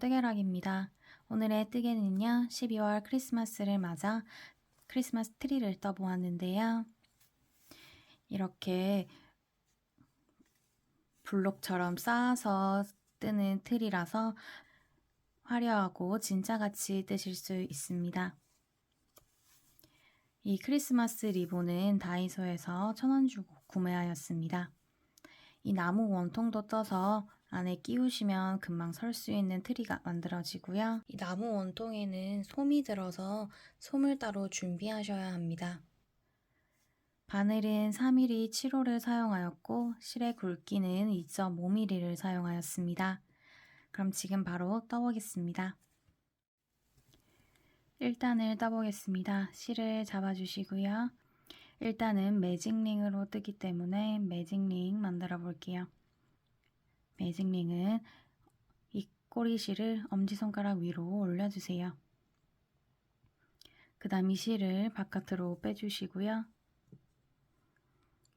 뜨개락입니다. 오늘의 뜨개는요, 12월 크리스마스를 맞아 크리스마스 트리를 떠보았는데요. 이렇게 블록처럼 쌓아서 뜨는 트리라서 화려하고 진짜같이 뜨실 수 있습니다. 이 크리스마스 리본은 다이소에서 1,000원 주고 구매하였습니다. 이 나무 원통도 떠서 안에 끼우시면 금방 설 수 있는 트리가 만들어지고요. 이 나무 원통에는 솜이 들어서 솜을 따로 준비하셔야 합니다. 바늘은 3mm 7호를 사용하였고 실의 굵기는 2.5mm를 사용하였습니다. 그럼 지금 바로 떠보겠습니다. 1단을 떠보겠습니다. 실을 잡아주시고요. 일단은 매직링으로 뜨기 때문에 매직링 만들어 볼게요. 매직링은 이 꼬리실을 엄지손가락 위로 올려주세요. 그 다음 이 실을 바깥으로 빼주시고요.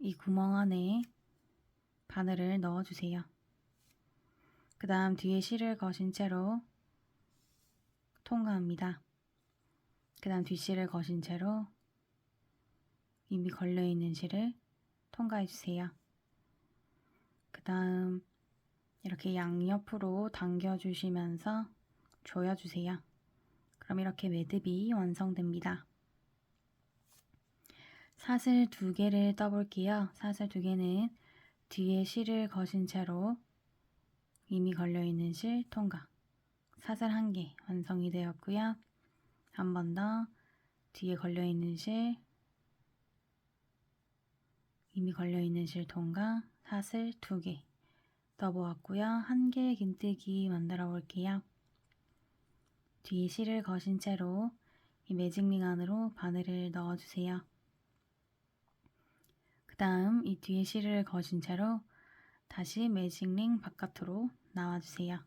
이 구멍 안에 바늘을 넣어주세요. 그 다음 뒤에 실을 거신 채로 통과합니다. 그 다음 뒷실을 거신 채로 이미 걸려있는 실을 통과해주세요. 그 다음 이렇게 양옆으로 당겨주시면서 조여주세요. 그럼 이렇게 매듭이 완성됩니다. 사슬 2개를 떠볼게요. 사슬 2개는 뒤에 실을 거신 채로 이미 걸려있는 실 통과. 사슬 1개 완성이 되었고요. 한 번 더 뒤에 걸려있는 실, 이미 걸려있는 실 통과, 사슬 2개 떠보았고요. 1개의 긴뜨기 만들어 볼게요. 뒤에 실을 거신 채로 이 매직링 안으로 바늘을 넣어주세요. 그 다음 이 뒤에 실을 거신 채로 다시 매직링 바깥으로 나와주세요.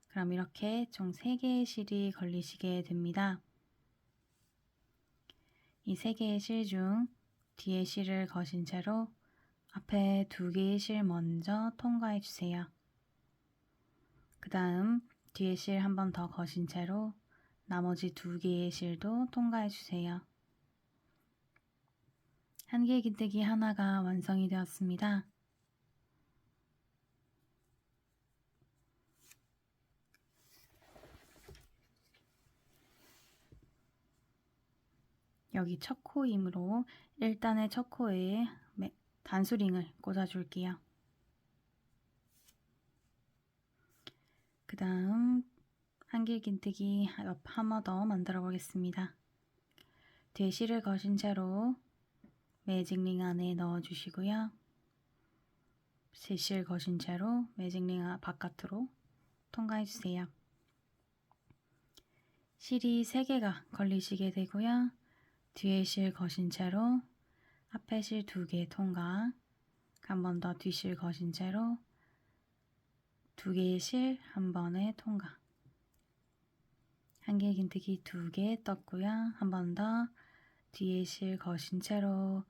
그럼 이렇게 총 3개의 실이 걸리시게 됩니다. 이 3개의 실 중 뒤에 실을 거신 채로 앞에 2개의 실 먼저 통과해 주세요. 그 다음 뒤에 실 한 번 더 거신 채로 나머지 2개의 실도 통과해 주세요. 1개 긴뜨기 하나가 완성이 되었습니다. 여기 첫 코이므로 1단의 첫 코에 단수링을 꽂아줄게요. 그 다음 한길 긴뜨기 옆 한 번 더 만들어 보겠습니다. 뒤에 실을 거신 채로 매직링 안에 넣어 주시고요. 세 실 거신 채로 매직링 바깥으로 통과해 주세요. 실이 3개가 걸리시게 되고요. 뒤에 실 거신 채로 앞에 실 2개 통과, 한 번 더 뒷실 거신 채로 2개의 실 한 번에 통과. 한길 긴뜨기 2개 떴고요. 한 번 더 뒤에 실 거신 채로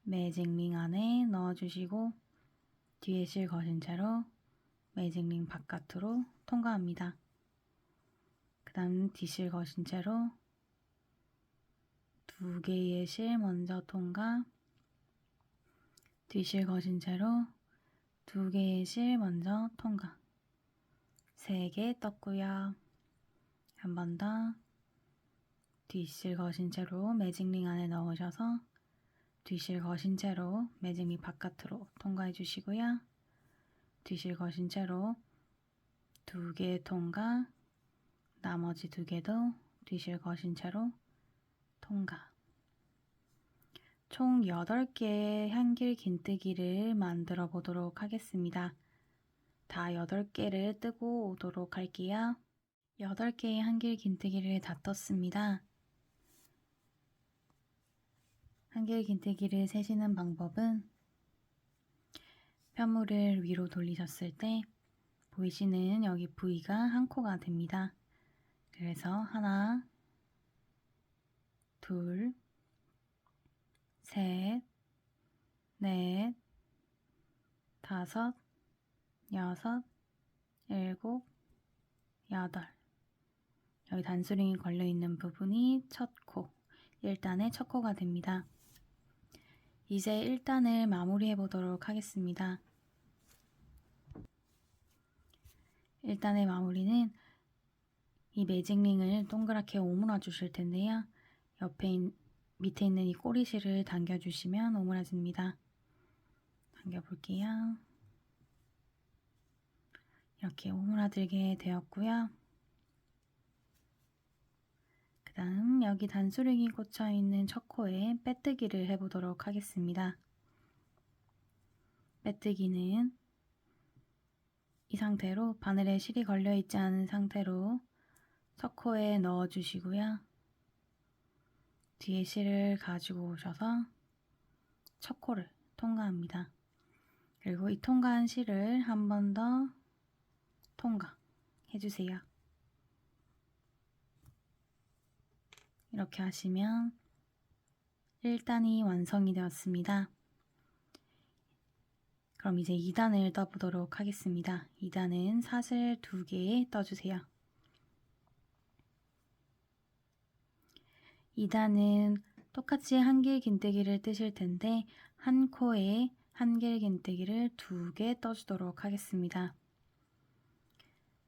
매직링 안에 넣어주시고 뒤에 실 거신 채로 매직링 바깥으로 통과합니다. 그 다음 뒷실 거신 채로 2개의 실 먼저 통과, 뒷실 거신 채로 2개의 실 먼저 통과. 3개 떴고요. 한 번 더 뒷실 거신 채로 매직링 안에 넣으셔서 뒷실 거신 채로 매직링 바깥으로 통과해 주시고요. 뒷실 거신 채로 2개 통과, 나머지 2개도 뒷실 거신 채로 통과. 총 8개의 한길 긴뜨기를 만들어 보도록 하겠습니다. 다 8개를 뜨고 오도록 할게요. 8개의 한길 긴뜨기를 다 떴습니다. 한길 긴뜨기를 세시는 방법은 편물을 위로 돌리셨을 때 보이시는 여기 부위가 한 코가 됩니다. 그래서 하나, 둘, 셋, 넷, 다섯, 여섯, 일곱, 8. 여기 단수링이 걸려있는 부분이 첫 코, 1단의 첫 코가 됩니다. 이제 1단을 마무리해 보도록 하겠습니다. 1단의 마무리는 이 매직링을 동그랗게 오므라 주실 텐데요. 밑에 있는 이 꼬리실을 당겨주시면 오므라집니다. 당겨볼게요. 이렇게 오므라들게 되었고요. 그 다음 여기 단수링이 꽂혀있는 첫 코에 빼뜨기를 해보도록 하겠습니다. 빼뜨기는 이 상태로 바늘에 실이 걸려있지 않은 상태로 첫 코에 넣어주시고요. 뒤에 실을 가지고 오셔서 첫 코를 통과합니다. 그리고 이 통과한 실을 한 번 더 통과해주세요. 이렇게 하시면 1단이 완성이 되었습니다. 그럼 이제 2단을 떠보도록 하겠습니다. 2단은 사슬 2개 떠주세요. 2단은 똑같이 한길 긴뜨기를 뜨실 텐데 한 코에 한길 긴뜨기를 2개 떠주도록 하겠습니다.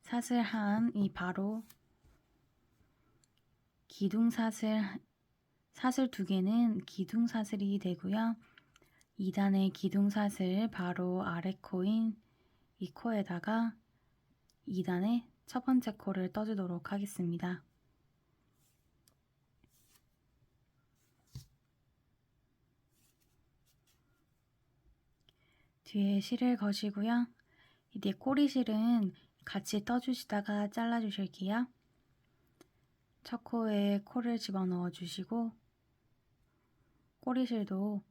사슬 한이 바로 사슬 2개는 기둥사슬이 되고요. 2단의 기둥사슬 바로 아래 코인 이 코에다가 2단의 첫 번째 코를 떠주도록 하겠습니다. 뒤에 실을 거시고요. 이제 꼬리실은 같이 떠주시다가 잘라주실게요. 첫 코에 코를 집어넣어 주시고 꼬리실도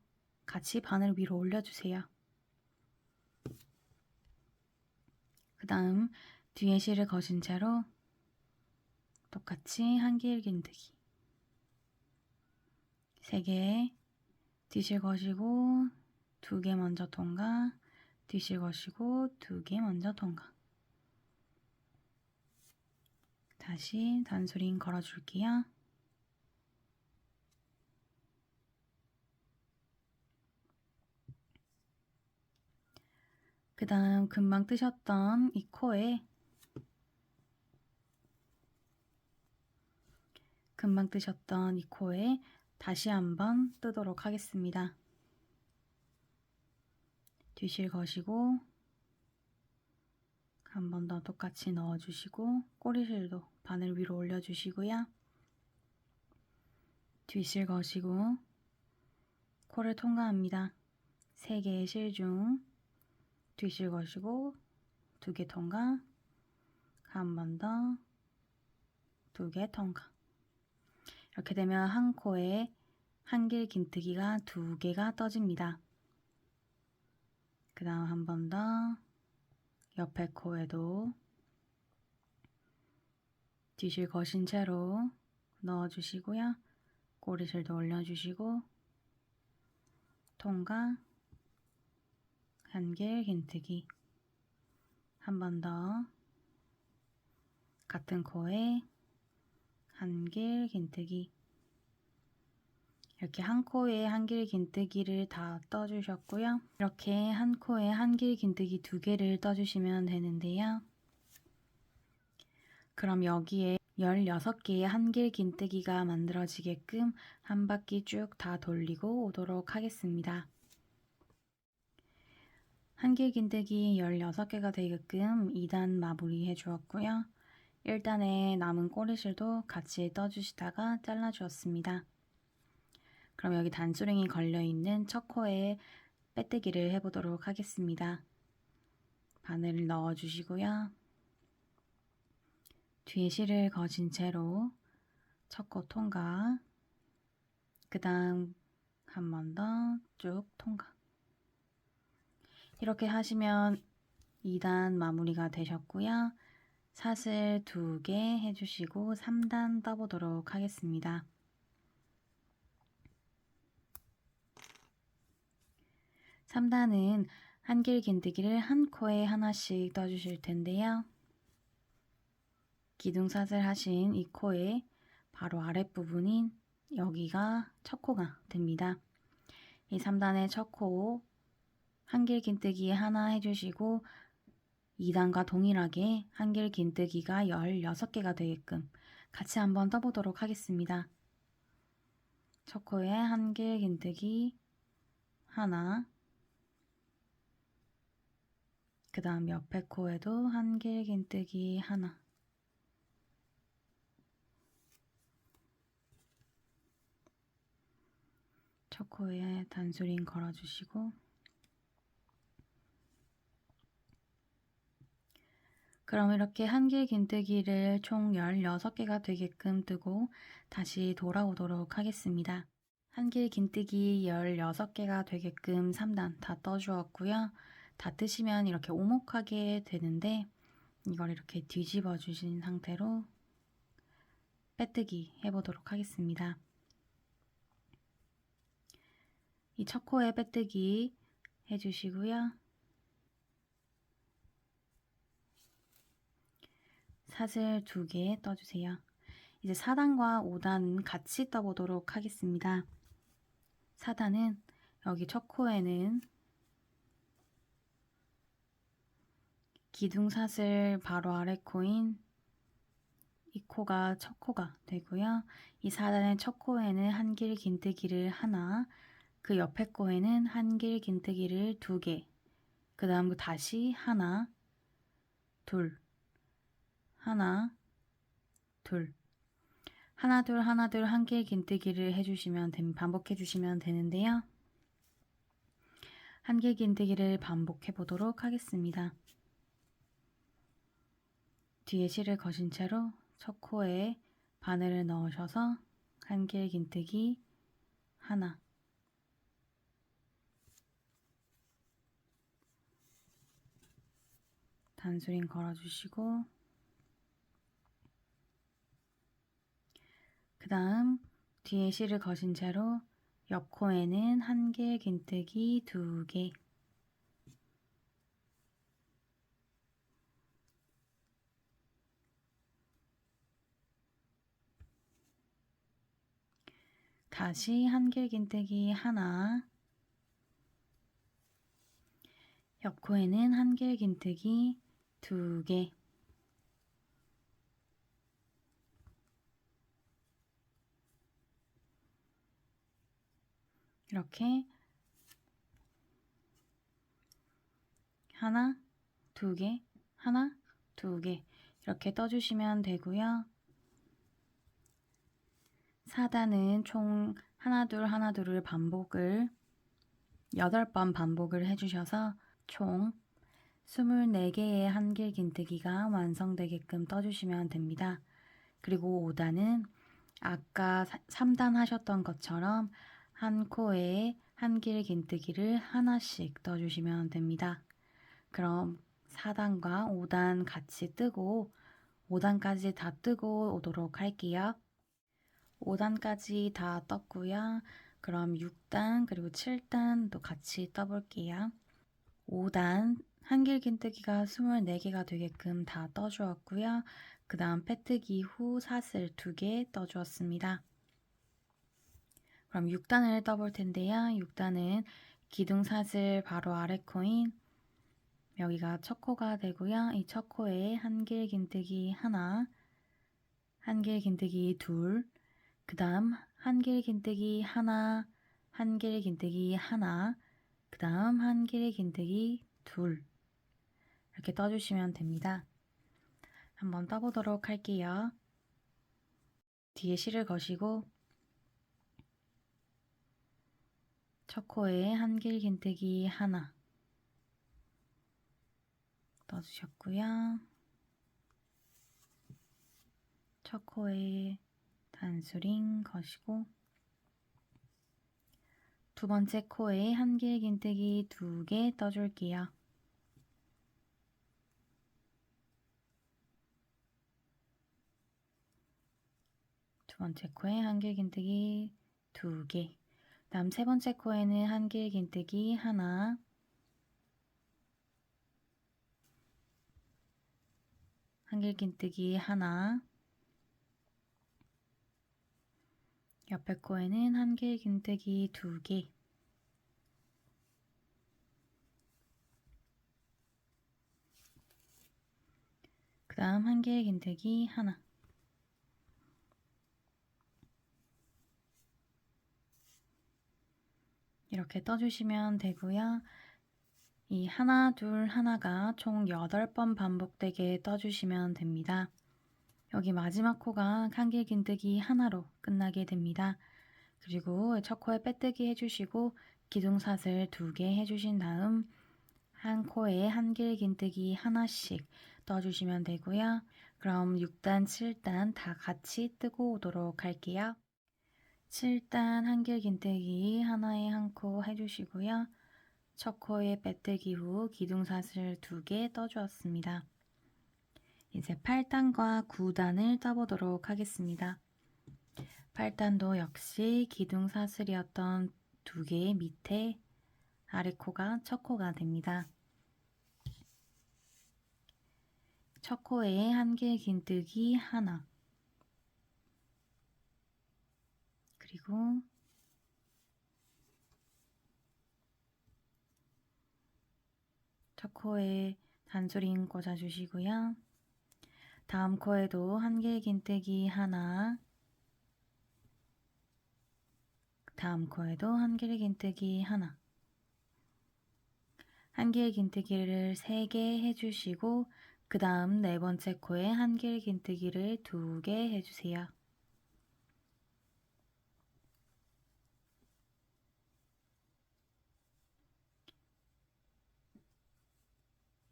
같이 바늘 위로 올려주세요. 그 다음 뒤에 실을 거신 채로 똑같이 한길 긴뜨기 3개 뒤실 거시고 2개 먼저 통과, 뒤실 거시고 2개 먼저 통과. 다시 단수링 걸어줄게요. 그 다음 금방 뜨셨던 이 코에 다시 한번 뜨도록 하겠습니다. 뒤실 거시고 한 번 더 똑같이 넣어주시고 꼬리실도 바늘 위로 올려주시고요. 뒤실 거시고 코를 통과합니다. 3개의 실 중 뒤실 거시고 2개 통과, 한 번 더 2개 통과. 이렇게 되면 한 코에 한길 긴뜨기가 2개가 떠집니다. 그 다음 한 번 더 옆에 코에도 뒤실 거신 채로 넣어주시고요. 꼬리실도 올려주시고 통과, 한길 긴뜨기 한 번 더 같은 코에 한길 긴뜨기 이렇게 한 코에 한길 긴뜨기를 다 떠주셨고요. 이렇게 한 코에 한길 긴뜨기 2개를 떠주시면 되는데요. 그럼 여기에 16개의 한길 긴뜨기가 만들어지게끔 한 바퀴 쭉 다 돌리고 오도록 하겠습니다. 한길 긴뜨기 16개가 되게끔 2단 마무리 해주었고요. 1단에 남은 꼬리실도 같이 떠주시다가 잘라주었습니다. 그럼 여기 단수링이 걸려있는 첫 코에 빼뜨기를 해보도록 하겠습니다. 바늘을 넣어주시고요. 뒤에 실을 거신 채로 첫 코 통과, 그 다음 한 번 더 쭉 통과. 이렇게 하시면 2단 마무리가 되셨고요. 사슬 2개 해주시고 3단 떠보도록 하겠습니다. 3단은 한 길 긴뜨기를 한 코에 하나씩 떠주실 텐데요. 기둥사슬 하신 이 코의 바로 아랫부분인 여기가 첫 코가 됩니다. 이 3단의 첫 코 한길 긴뜨기 하나 해주시고 2단과 동일하게 한길 긴뜨기가 16개가 되게끔 같이 한번 떠보도록 하겠습니다. 첫 코에 한길 긴뜨기 하나, 그 다음 옆에 코에도 한길 긴뜨기 하나, 첫 코에 단수링 걸어주시고 그럼 이렇게 한길 긴뜨기를 총 16개가 되게끔 뜨고 다시 돌아오도록 하겠습니다. 한길 긴뜨기 16개가 되게끔 3단 다 떠주었고요. 다 뜨시면 이렇게 오목하게 되는데 이걸 이렇게 뒤집어 주신 상태로 빼뜨기 해보도록 하겠습니다. 이 첫 코에 빼뜨기 해주시고요. 사슬 2개 떠주세요. 이제 4단과 5단 같이 떠보도록 하겠습니다. 4단은 여기 첫 코에는 기둥사슬 바로 아래 코인 이 코가 첫 코가 되고요. 이 4단의 첫 코에는 한길 긴뜨기를 하나, 그 옆에 코에는 한길 긴뜨기를 2개, 그 다음 다시 하나, 둘, 하나, 둘, 하나, 둘, 하나, 둘 한길 긴뜨기를 해주시면 반복해 주시면 되는데요. 한길 긴뜨기를 반복해 보도록 하겠습니다. 뒤에 실을 거신 채로 첫 코에 바늘을 넣으셔서 한길 긴뜨기 하나, 단수링 걸어주시고 그 다음 뒤에 실을 거신 채로 옆 코에는 한길 긴뜨기 2개, 다시 한길 긴뜨기 하나, 옆 코에는 한길 긴뜨기 2개, 이렇게 하나, 2개, 하나, 2개 이렇게 떠주시면 되고요. 4단은 총 하나, 둘, 하나, 둘을 반복을 8번 반복을 해주셔서 총 24개의 한길 긴뜨기가 완성되게끔 떠주시면 됩니다. 그리고 5단은 아까 3단 하셨던 것처럼 한 코에 한길 긴뜨기를 하나씩 떠주시면 됩니다. 그럼 4단과 5단 같이 뜨고 5단까지 다 뜨고 오도록 할게요. 5단까지 다 떴고요. 그럼 6단 그리고 7단도 같이 떠볼게요. 5단 한길 긴뜨기가 24개가 되게끔 다 떠주었고요. 그 다음 빼뜨기 후 사슬 2개 떠주었습니다. 그럼 6단을 떠볼 텐데요. 6단은 기둥사슬 바로 아래 코인 여기가 첫 코가 되고요. 이 첫 코에 한길 긴뜨기 하나, 한길 긴뜨기 둘, 그 다음 한길 긴뜨기 하나, 한길 긴뜨기 하나, 그 다음 한길 긴뜨기 둘 이렇게 떠주시면 됩니다. 한번 떠보도록 할게요. 뒤에 실을 거시고 첫 코에 한길 긴뜨기 하나 떠주셨고요. 첫 코에 단수링 거시고 두 번째 코에 한길 긴뜨기 2개 떠줄게요. 두 번째 코에 한길 긴뜨기 2개. 다음 세 번째 코에는 한길 긴뜨기 하나, 한길긴뜨기 하나, 옆에 코에는 한길긴뜨기 2개, 그 다음 한길긴뜨기 하나, 이렇게 떠주시면 되고요. 이 하나, 둘, 하나가 총 8번 반복되게 떠주시면 됩니다. 여기 마지막 코가 한길긴뜨기 하나로 끝나게 됩니다. 그리고 첫 코에 빼뜨기 해주시고 기둥사슬 2개 해주신 다음 한 코에 한길긴뜨기 하나씩 떠주시면 되고요. 그럼 6단, 7단 다 같이 뜨고 오도록 할게요. 7단 한길긴뜨기 하나에 한 코 해주시고요. 첫 코에 빼뜨기 후 기둥사슬 2개 떠주었습니다. 이제 8단과 9단을 떠보도록 하겠습니다. 8단도 역시 기둥사슬이었던 2개 밑에 아래 코가 첫 코가 됩니다. 첫 코에 한길긴뜨기 하나, 그리고 첫 코에 단수링 꽂아주시고요. 다음 코에도 한길긴뜨기 하나, 다음 코에도 한길긴뜨기 하나, 한길긴뜨기를 3개 해주시고 그 다음 네 번째 코에 한길긴뜨기를 2개 해주세요.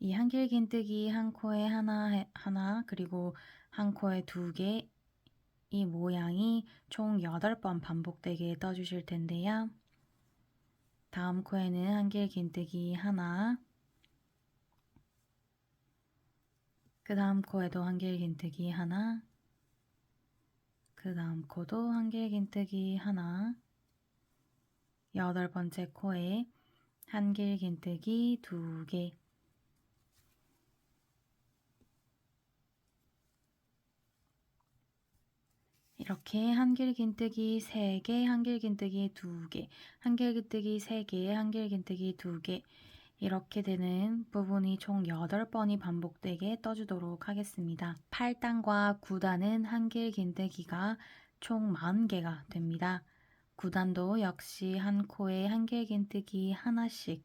이 한길긴뜨기 한 코에 하나 그리고 한 코에 2개, 이 모양이 총 8번 반복되게 떠주실 텐데요. 다음 코에는 한길긴뜨기 하나, 그 다음 코에도 한길긴뜨기 하나, 그 다음 코도 한길긴뜨기 하나, 8번째 코에 한길긴뜨기 2개, 이렇게 한길긴뜨기 3개, 한길긴뜨기 2개, 한길긴뜨기 3개, 한길긴뜨기 2개 이렇게 되는 부분이 총 8번이 반복되게 떠주도록 하겠습니다. 8단과 9단은 한길긴뜨기가 총 40개가 됩니다. 9단도 역시 한 코에 한길긴뜨기 하나씩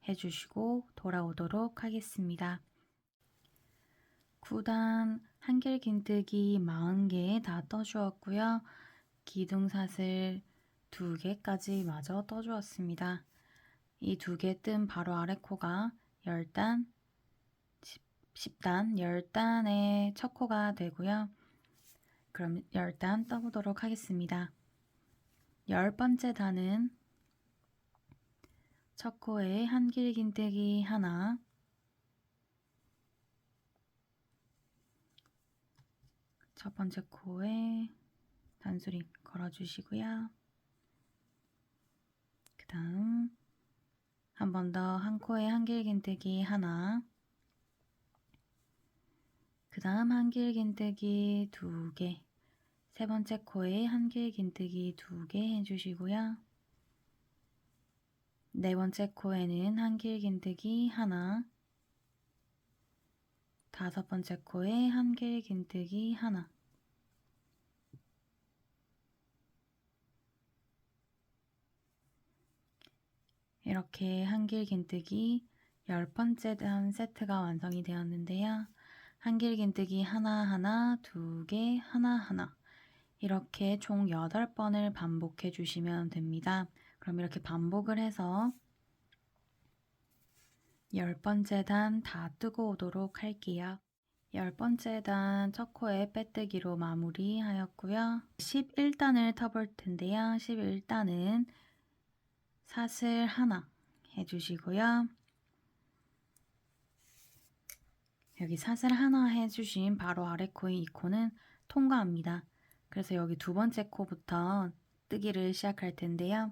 해주시고 돌아오도록 하겠습니다. 9단 한길긴뜨기 40개 다 떠주었고요. 기둥사슬 2개까지 마저 떠주었습니다. 이 2개 뜬 바로 아래 코가 10단, 10단, 10단의 첫 코가 되고요. 그럼 10단 떠보도록 하겠습니다. 10번째 단은 첫 코에 한길긴뜨기 하나, 첫 번째 코에 단수링 걸어주시고요. 그 다음 한 번 더 한 코에 한길긴뜨기 하나, 그 다음 한길긴뜨기 2개, 세 번째 코에 한길긴뜨기 2개 해주시고요. 네 번째 코에는 한길긴뜨기 하나, 다섯 번째 코에 한길긴뜨기 하나, 이렇게 한길긴뜨기 10번째 단 세트가 완성이 되었는데요. 한길긴뜨기 하나하나, 2개, 하나하나 이렇게 총 8번을 반복해 주시면 됩니다. 그럼 이렇게 반복을 해서 10번째 단 다 뜨고 오도록 할게요. 10번째 단 첫 코에 빼뜨기로 마무리하였고요. 11단을 터볼 텐데요. 11단은 사슬 하나 해주시고요. 여기 사슬 하나 해주신 바로 아래 코인 이 코는 통과합니다. 그래서 여기 두 번째 코부터 뜨기를 시작할 텐데요.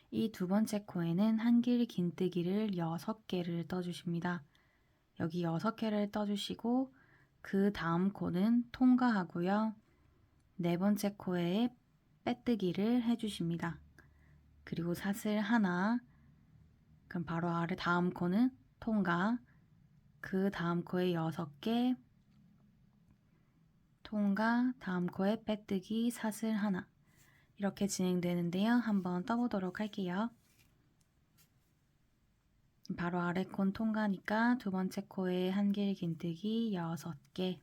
이 두 번째 코에는 한길긴뜨기를 6개를 떠주십니다. 여기 6개를 떠주시고 그 다음 코는 통과하고요. 네 번째 코에 빼뜨기를 해주십니다. 그리고 사슬 하나, 그럼 바로 아래 다음 코는 통과, 그 다음 코에 6개, 통과, 다음 코에 빼뜨기, 사슬 하나, 이렇게 진행되는데요. 한번 떠보도록 할게요. 바로 아래 콘 통과니까 두 번째 코에 한길 긴뜨기 6개,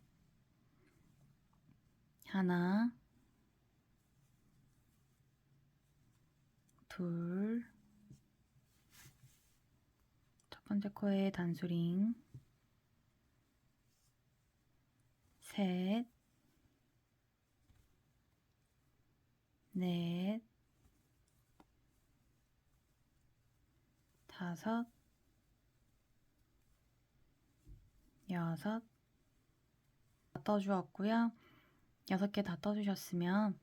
하나, 둘, 첫 번째 코에 단수링, 셋, 넷, 다섯, 여섯, 다 떠주었고요. 6개 다 떠주셨으면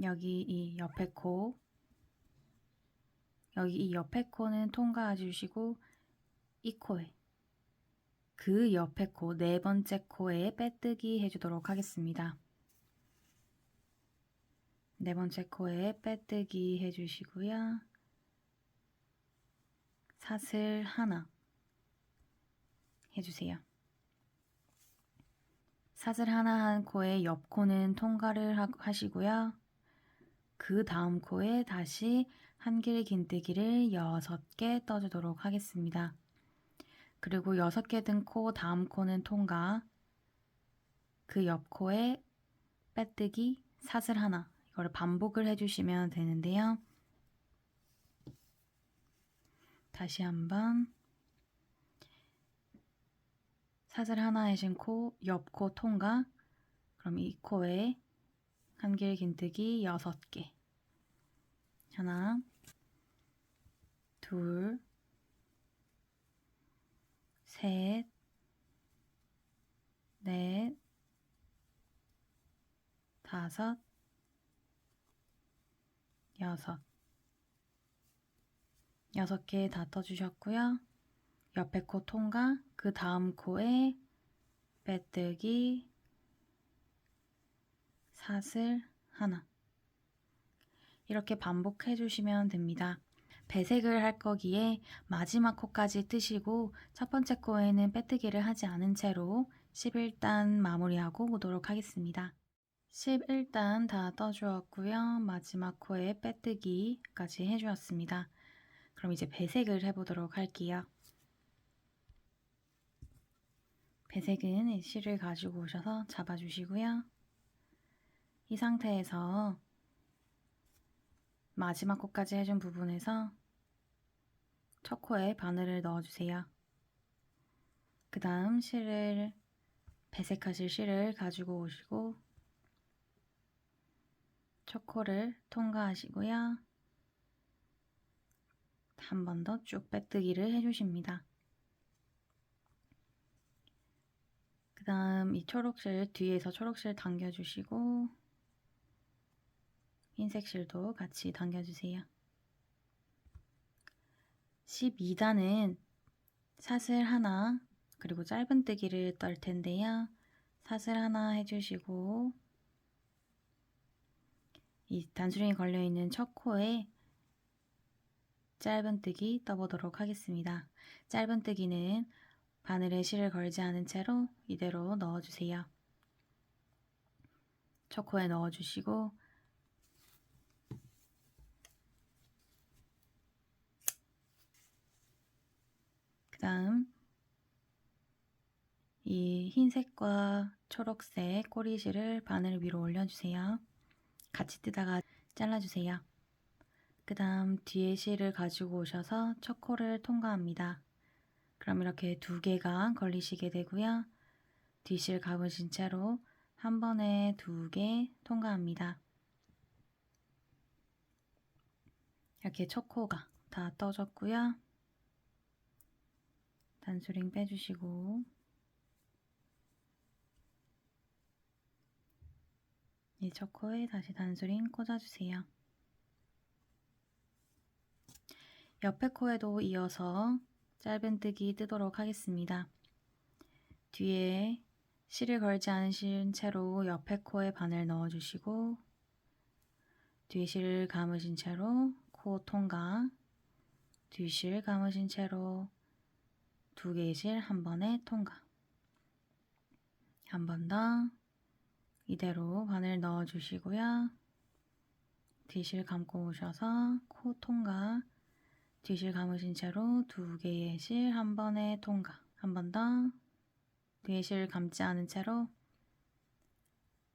여기 이 옆에 코, 여기 이 옆에 코는 통과해 주시고 이 코에, 그 옆에 코, 네 번째 코에 빼뜨기 해주도록 하겠습니다. 네 번째 코에 빼뜨기 해주시고요. 사슬 하나 해주세요. 사슬 하나 한 코에 옆 코는 통과를 하시고요. 그 다음 코에 다시 한길 긴뜨기를 6개 떠주도록 하겠습니다. 그리고 6개 든 코 다음 코는 통과, 그 옆 코에 빼뜨기, 사슬 하나, 이거를 반복을 해주시면 되는데요. 다시 한번 사슬 하나 해신 코, 옆 코 통과, 그럼 이 코에 한길 긴뜨기 6개, 하나, 둘, 셋, 넷, 다섯, 여섯, 6개 다 떠주셨고요. 옆에 코 통과, 그 다음 코에 빼뜨기, 사슬 하나, 이렇게 반복해 주시면 됩니다. 배색을 할 거기에 마지막 코까지 뜨시고 첫 번째 코에는 빼뜨기를 하지 않은 채로 11단 마무리하고 오도록 하겠습니다. 11단 다 떠주었고요. 마지막 코에 빼뜨기까지 해주었습니다. 그럼 이제 배색을 해보도록 할게요. 배색은 실을 가지고 오셔서 잡아주시고요. 이 상태에서 마지막 코까지 해준 부분에서 첫 코에 바늘을 넣어주세요. 그 다음 실을, 배색하실 실을 가지고 오시고 첫 코를 통과하시고요. 한 번 더 쭉 빼뜨기를 해주십니다. 그 다음 이 초록실 뒤에서 초록실 당겨주시고 흰색 실도 같이 당겨주세요. 12단은 사슬 하나 그리고 짧은뜨기를 떨 텐데요. 사슬 하나 해주시고 이 단수링이 걸려있는 첫 코에 짧은뜨기 떠보도록 하겠습니다. 짧은뜨기는 바늘에 실을 걸지 않은 채로 이대로 넣어주세요. 첫 코에 넣어주시고 그 다음 이 흰색과 초록색 꼬리실을 바늘 위로 올려주세요. 같이 뜨다가 잘라주세요. 그 다음 뒤에 실을 가지고 오셔서 첫 코를 통과합니다. 그럼 이렇게 2개가 걸리시게 되고요. 뒷실 감으신 채로 한 번에 2개 통과합니다. 이렇게 첫 코가 다 떠졌고요. 단수링 빼주시고 이 첫 코에 다시 단수링 꽂아주세요. 옆에 코에도 이어서 짧은뜨기 뜨도록 하겠습니다. 뒤에 실을 걸지 않으신 채로 옆에 코에 바늘 넣어주시고 뒤에 실을 감으신 채로 코 통과, 뒤실 감으신 채로 2개의 실 한 번에 통과. 한 번 더 이대로 바늘 넣어주시고요. 뒤실 감고 오셔서 코 통과, 뒤실 감으신 채로 2개의 실 한 번에 통과. 한 번 더 뒤에 실 감지 않은 채로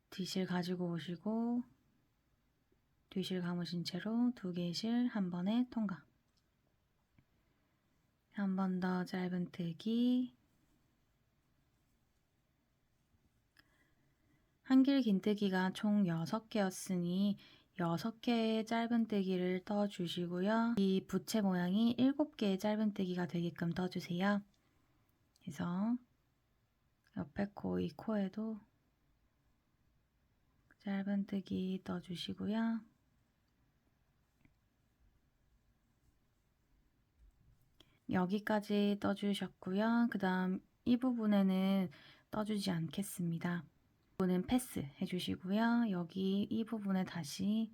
뒤실 가지고 오시고 뒤실 감으신 채로 2개의 실 한 번에 통과. 한 번 더 짧은뜨기, 한길 긴뜨기가 총 6개였으니 6개의 짧은뜨기를 떠주시고요. 이 부채 모양이 7개의 짧은뜨기가 되게끔 떠주세요. 그래서 옆에 코, 이 코에도 짧은뜨기 떠주시고요. 여기까지 떠주셨고요. 그 다음 이 부분에는 떠주지 않겠습니다. 이 부분은 패스 해주시고요. 여기 이 부분에 다시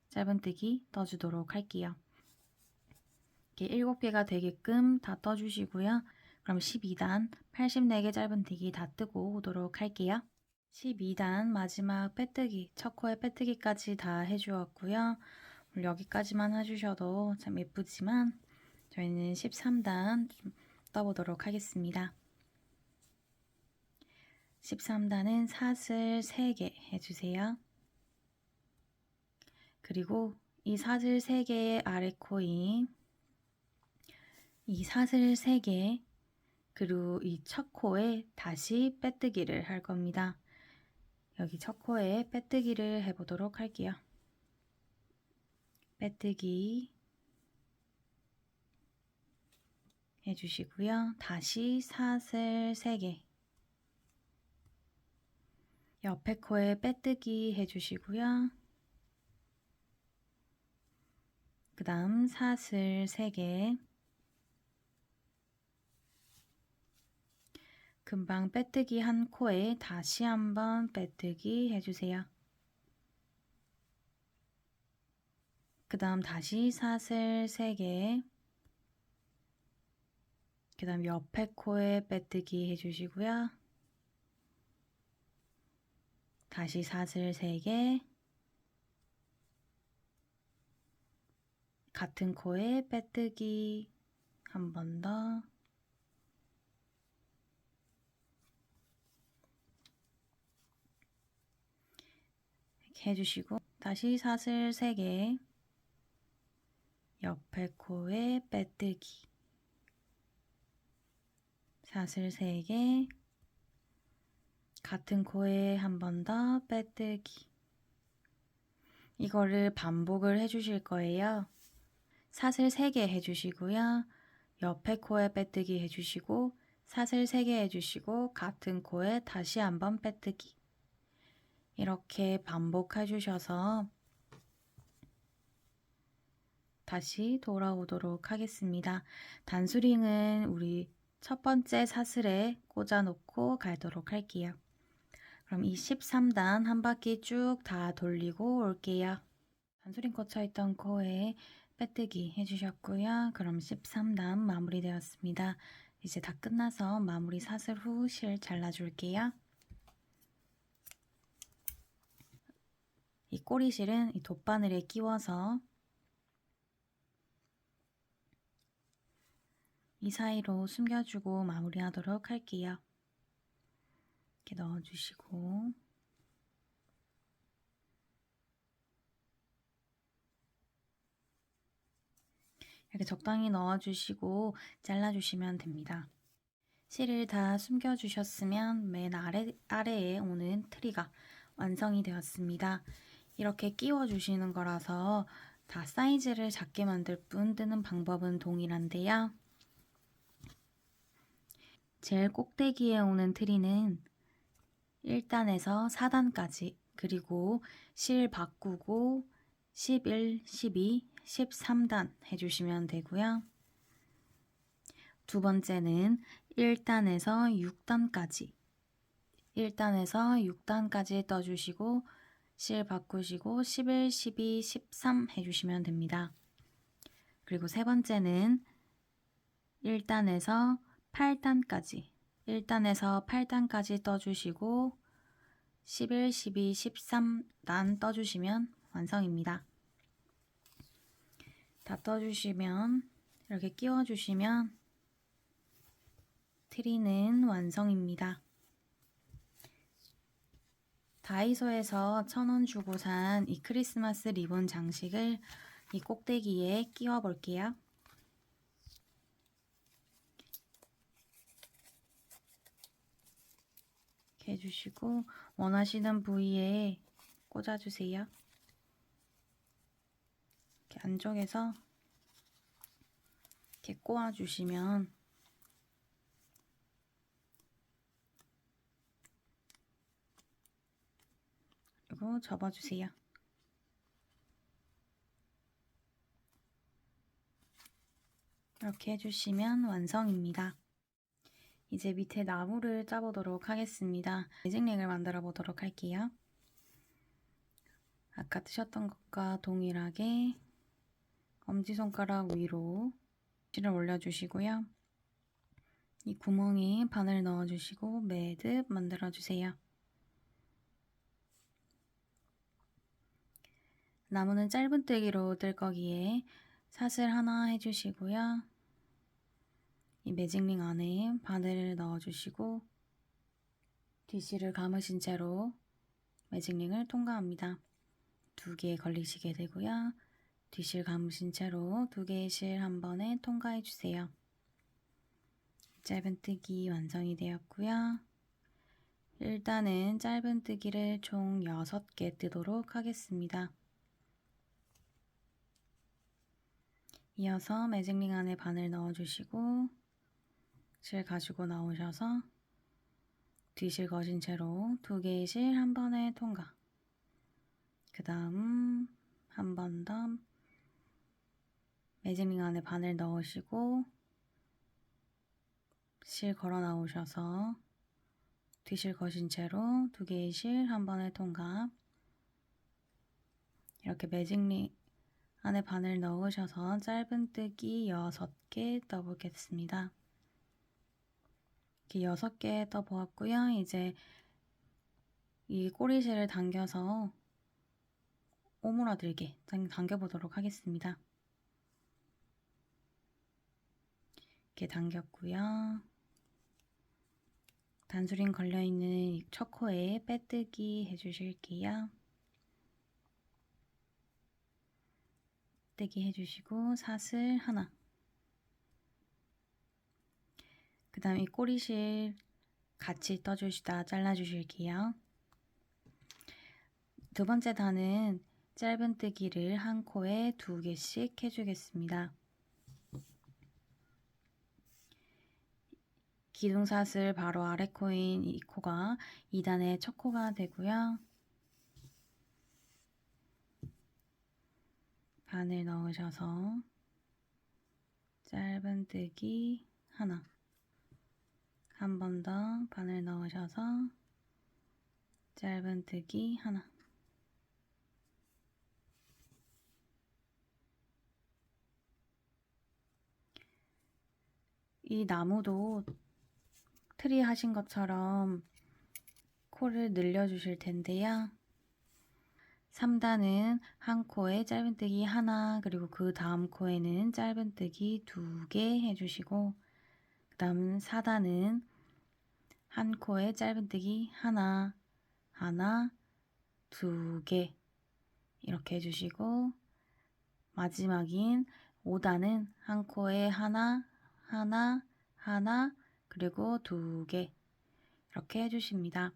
짧은뜨기 떠주도록 할게요. 이렇게 7개가 되게끔 다 떠주시고요. 그럼 12단 84개 짧은뜨기 다 뜨고 오도록 할게요. 12단 마지막 빼뜨기, 첫 코에 빼뜨기까지 다 해주었고요. 오늘 여기까지만 해주셔도 참 예쁘지만 저희는 13단 좀 떠보도록 하겠습니다. 13단은 사슬 3개 해주세요. 그리고 이 사슬 3개의 아래 코인, 이 사슬 3개, 그리고 이 첫 코에 다시 빼뜨기를 할 겁니다. 여기 첫 코에 빼뜨기를 해보도록 할게요. 빼뜨기 해주시고요. 다시 사슬 3개, 옆에 코에 빼뜨기 해주시고요. 그 다음 사슬 3개, 금방 빼뜨기 한 코에 다시 한번 빼뜨기 해주세요. 그 다음 다시 사슬 3개, 그 다음 옆에 코에 빼뜨기 해주시고요. 다시 사슬 3개, 같은 코에 빼뜨기 한 번 더, 이렇게 해주시고 다시 사슬 3개, 옆에 코에 빼뜨기, 사슬 3개, 같은 코에 한 번 더 빼뜨기. 이거를 반복을 해주실 거예요. 사슬 3개 해주시고요. 옆에 코에 빼뜨기 해주시고 사슬 3개 해주시고 같은 코에 다시 한번 빼뜨기. 이렇게 반복해 주셔서 다시 돌아오도록 하겠습니다. 단수링은 우리 첫 번째 사슬에 꽂아 놓고 갈도록 할게요. 그럼 이 13단 한 바퀴 쭉 다 돌리고 올게요. 단수링 꽂혀있던 코에 빼뜨기 해주셨고요. 그럼 13단 마무리되었습니다. 이제 다 끝나서 마무리 사슬 후 실 잘라줄게요. 이 꼬리실은 이 돗바늘에 끼워서 이 사이로 숨겨주고 마무리하도록 할게요. 이렇게 넣어주시고 이렇게 적당히 넣어주시고 잘라주시면 됩니다. 실을 다 숨겨주셨으면 맨 아래에 오는 트리가 완성이 되었습니다. 이렇게 끼워주시는 거라서 다 사이즈를 작게 만들 뿐 뜨는 방법은 동일한데요. 제일 꼭대기에 오는 트리는 1단에서 4단까지 그리고 실 바꾸고 11, 12, 13단 해주시면 되고요. 두 번째는 1단에서 6단까지 떠주시고 실 바꾸시고 11, 12, 13 해주시면 됩니다. 그리고 세 번째는 1단에서 8단까지 떠주시고 11, 12, 13단 떠주시면 완성입니다. 다 떠주시면 이렇게 끼워주시면 트리는 완성입니다. 다이소에서 1,000원 주고 산 이 크리스마스 리본 장식을 이 꼭대기에 끼워 볼게요. 이렇게 해주시고 원하시는 부위에 꽂아주세요. 이렇게 안쪽에서 이렇게 꼬아주시면 그리고 접어주세요. 이렇게 해주시면 완성입니다. 이제 밑에 나무를 짜보도록 하겠습니다. 매직링을 만들어 보도록 할게요. 아까 뜨셨던 것과 동일하게 엄지손가락 위로 실을 올려주시고요. 이 구멍에 바늘 넣어주시고 매듭 만들어주세요. 나무는 짧은뜨기로 뜰 거기에 사슬 하나 해주시고요. 이 매직링 안에 바늘을 넣어주시고 뒷실을 감으신 채로 매직링을 통과합니다. 2개 걸리시게 되고요. 뒷실 감으신 채로 2개의 실 한 번에 통과해 주세요. 짧은뜨기 완성이 되었고요. 일단은 짧은뜨기를 총 6개 뜨도록 하겠습니다. 이어서 매직링 안에 바늘 넣어주시고 실 가지고 나오셔서 뒷실 거신 채로 2개의 실 한 번에 통과. 그 다음 한 번 더 매직링 안에 바늘 넣으시고 실 걸어 나오셔서 뒷실 거신 채로 2개의 실 한 번에 통과. 이렇게 매직링 안에 바늘 넣으셔서 짧은뜨기 6개 떠보겠습니다. 이렇게 6개 떠보았고요. 이제 이 꼬리실을 당겨서 오므라들게 당겨보도록 하겠습니다. 이렇게 당겼고요. 단수링 걸려있는 첫 코에 빼뜨기 해주실게요. 빼뜨기 해주시고 사슬 하나. 그 다음 이 꼬리실 같이 떠주시다 잘라주실게요. 두 번째 단은 짧은뜨기를 한 코에 2개씩 해주겠습니다. 기둥사슬 바로 아래 코인 이 코가 2단의 첫 코가 되고요. 바늘 넣으셔서 짧은뜨기 하나. 한 번 더 바늘 넣으셔서 짧은뜨기 하나. 이 나무도 트리 하신 것처럼 코를 늘려주실 텐데요. 3단은 한 코에 짧은뜨기 하나, 그리고 그 다음 코에는 짧은뜨기 2개 해주시고, 그 다음 4단은 한 코에 짧은뜨기 하나, 하나, 2개 이렇게 해주시고, 마지막인 5단은 한 코에 하나, 하나, 하나, 그리고 2개 이렇게 해주십니다.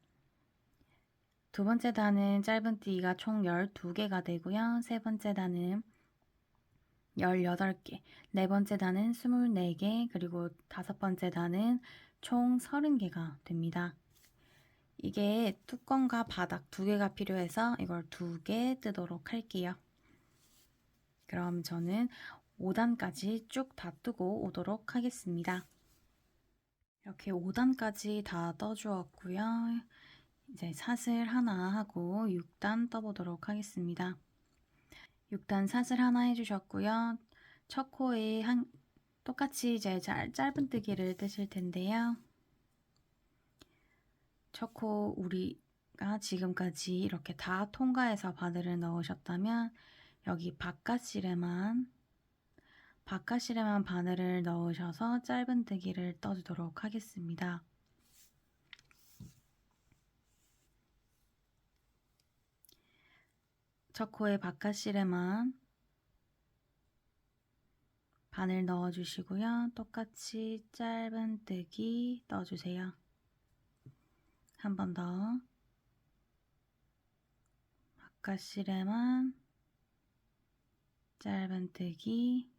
두 번째 단은 짧은뜨기가 총 12개가 되고요. 세 번째 단은 18개, 네 번째 단은 24개, 그리고 다섯 번째 단은 총 30개가 됩니다. 이게 뚜껑과 바닥 2개가 필요해서 이걸 2개 뜨도록 할게요. 그럼 저는 5단까지 쭉 다 뜨고 오도록 하겠습니다. 이렇게 5단까지 다 떠주었고요. 이제 사슬 하나 하고 6단 떠보도록 하겠습니다. 6단 사슬 하나 해주셨고요. 첫 코에 똑같이 이제 짧은뜨기를 뜨실 텐데요. 첫 코 우리가 지금까지 이렇게 다 통과해서 바늘을 넣으셨다면 여기 바깥실에만 바늘을 넣으셔서 짧은뜨기를 떠주도록 하겠습니다. 첫 코의 바깥실에만 바늘 넣어주시고요. 똑같이 짧은뜨기 떠주세요. 한 번 더. 바깥실에만 짧은뜨기.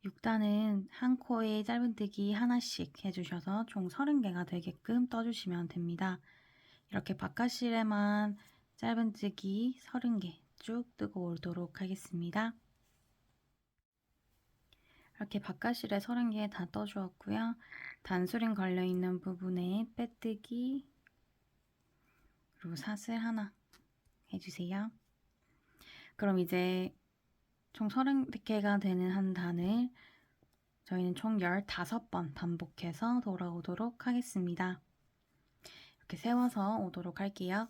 육단은 한 코에 짧은뜨기 하나씩 해주셔서 총 30개가 되게끔 떠주시면 됩니다. 이렇게 바깥실에만 짧은뜨기 30개 쭉 뜨고 오도록 하겠습니다. 이렇게 바깥실에 30개 다 떠주었고요. 단수링 걸려있는 부분에 빼뜨기 그리고 사슬 하나 해주세요. 그럼 이제 총 30개가 되는 한 단을 저희는 총 15번 반복해서 돌아오도록 하겠습니다. 이렇게 세워서 오도록 할게요.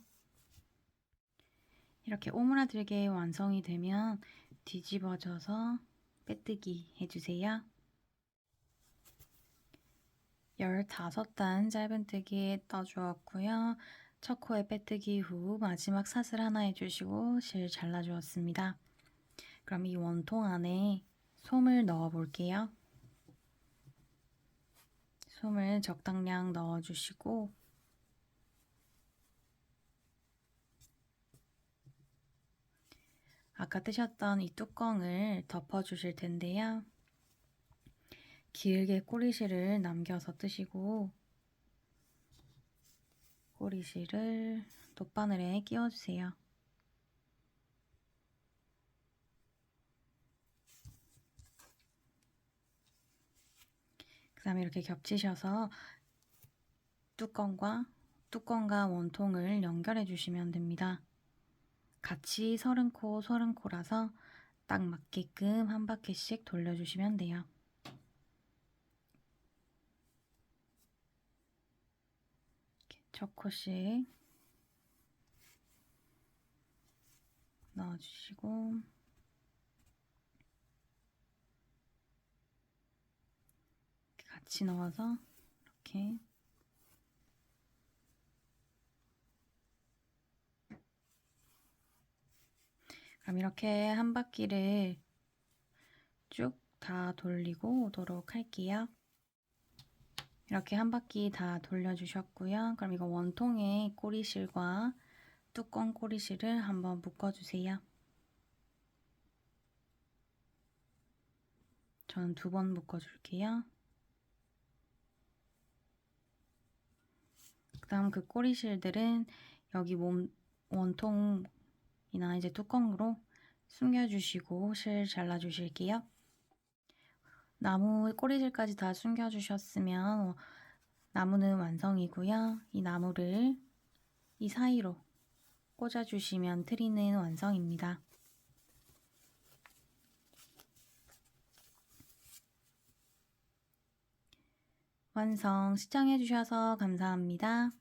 이렇게 오므라들게 완성이 되면 뒤집어져서 빼뜨기 해주세요. 15단 짧은뜨기 떠주었고요. 첫 코에 빼뜨기 후 마지막 사슬 하나 해주시고 실 잘라주었습니다. 그럼 이 원통 안에 솜을 넣어 볼게요. 솜을 적당량 넣어주시고 아까 뜨셨던 이 뚜껑을 덮어주실 텐데요. 길게 꼬리실을 남겨서 뜨시고 꼬리실을 돗바늘에 끼워주세요. 그 다음에 이렇게 겹치셔서 뚜껑과 원통을 연결해 주시면 됩니다. 같이 30코, 30코라서 딱 맞게끔 한 바퀴씩 돌려주시면 돼요. 이렇게 첫 코씩 넣어주시고 같이 넣어서 이렇게 그럼 이렇게 한 바퀴를 쭉 다 돌리고 오도록 할게요. 이렇게 한 바퀴 다 돌려주셨고요. 그럼 이거 원통의 꼬리실과 뚜껑 꼬리실을 한번 묶어주세요. 저는 2번 묶어줄게요. 그 다음 그 꼬리실들은 여기 원통이나 이제 뚜껑으로 숨겨주시고 실 잘라주실게요. 나무 꼬리실까지 다 숨겨주셨으면 나무는 완성이고요. 이 나무를 이 사이로 꽂아주시면 트리는 완성입니다. 완성! 시청해주셔서 감사합니다.